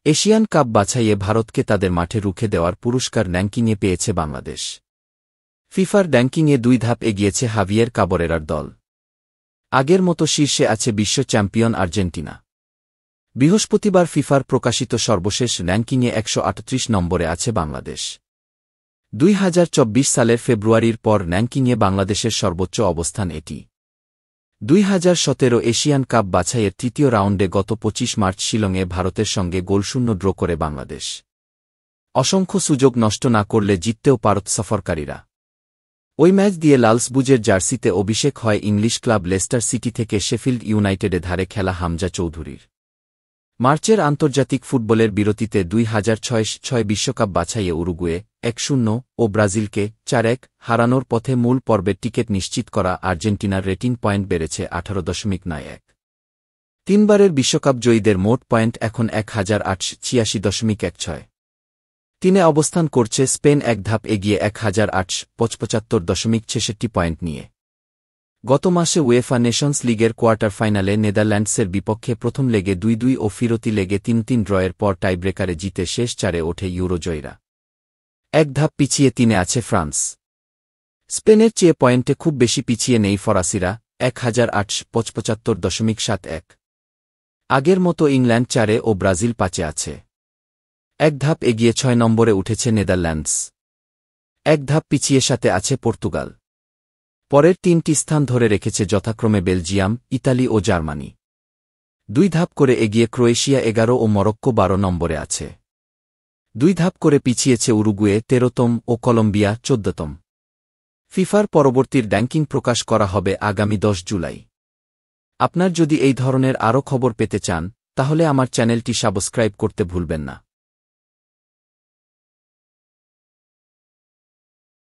Asian cup বাছাইয়ে ভারতকে তাদের মাঠে রুখে দেওয়ার পুরস্কার র্যাঙ্কিংয়ে পেয়েছে বাংলাদেশ। ফিফার র্যাঙ্কিংয়ে 2 ধাপ এগিয়েছে হাভিয়ের কাবরেরার দল। আগের মতো শীর্ষে আছে বিশ্ব চ্যাম্পিয়ন আর্জেন্টিনা। বৃহস্পতিবার ফিফার প্রকাশিত সর্বশেষ র্যাঙ্কিংয়ে 138 নম্বরে আছে বাংলাদেশ। 2024 সালের ফেব্রুয়ারির পর র্যাঙ্কিংয়ে বাংলাদেশের সর্বোচ্চ অবস্থান এটি। 2017 এশিয়ান কাপ বাছাইয়ের তৃতীয় রাউন্ডে গত 25 মার্চ শিলংয়ে ভারতের সঙ্গে গোলশূন্য ড্র করে বাংলাদেশ। অসংখ্য সুযোগ নষ্ট না করলে জিততেও পারত সফরকারীরা। ওই ম্যাচ দিয়ে লালসবুজের জার্সিতে অভিষেক হয় ইংলিশ ক্লাব লেস্টার সিটি থেকে শেফিল্ড ইউনাইটেডে ধারে খেলা হামজা চৌধুরীর। মার্চের আন্তর্জাতিক ফুটবলের বিরতিতে 2006 বিশ্বকাপ বাছাইয়ে উরুগুয়ে 1-0 ও ব্রাজিলকে 4-1 হারানোর পথে মূল পর্বের টিকিট নিশ্চিত করা আর্জেন্টিনার রেটিং পয়েন্ট বেড়েছে 18.91। তিনবারের বিশ্বকাপ জয়ীদের মোট পয়েন্ট এখন 1886.16। তিনে অবস্থান করছে স্পেন, এক ধাপ এগিয়ে 1875.66 পয়েন্ট নিয়ে। গত মাসে উয়েফা নেশনস লিগের কোয়ার্টার ফাইনালে নেদারল্যান্ডসের বিপক্ষে প্রথম লেগে 2-2 ও ফিরতি লেগে 3-3 ড্রয়ের পর টাইব্রেকারে জিতে শেষ 4-এ ওঠে ইউরোজয়ীরা। এক ধাপ পিছিয়ে 3-এ আছে ফ্রান্স। স্পেনের চেয়ে পয়েন্টে খুব বেশি পিছিয়ে নেই ফরাসিরা, 1875.71। আগের মতো ইংল্যান্ড 4-এ ও ব্রাজিল 5-এ আছে। এক ধাপ এগিয়ে 6 নম্বরে উঠেছে নেদারল্যান্ডস। এক ধাপ পিছিয়ে 7-এ আছে পর্তুগাল। পরের 3টি স্থান ধরে রেখেছে যথাক্রমে বেলজিয়াম, ইতালি ও জার্মানি। 2 ধাপ করে এগিয়ে ক্রোয়েশিয়া 11 ও মরক্কো 12 নম্বরে আছে। 2 ধাপ করে পিছিয়েছে উরুগুয়ে 13তম ও কলম্বিয়া 14তম। ফিফার পরবর্তী র্যাঙ্কিং প্রকাশ করা হবে আগামী 10 জুলাই। আপনার যদি এই ধরনের আরও খবর পেতে চান, তাহলে আমার চ্যানেলটি সাবস্ক্রাইব করতে ভুলবেন না।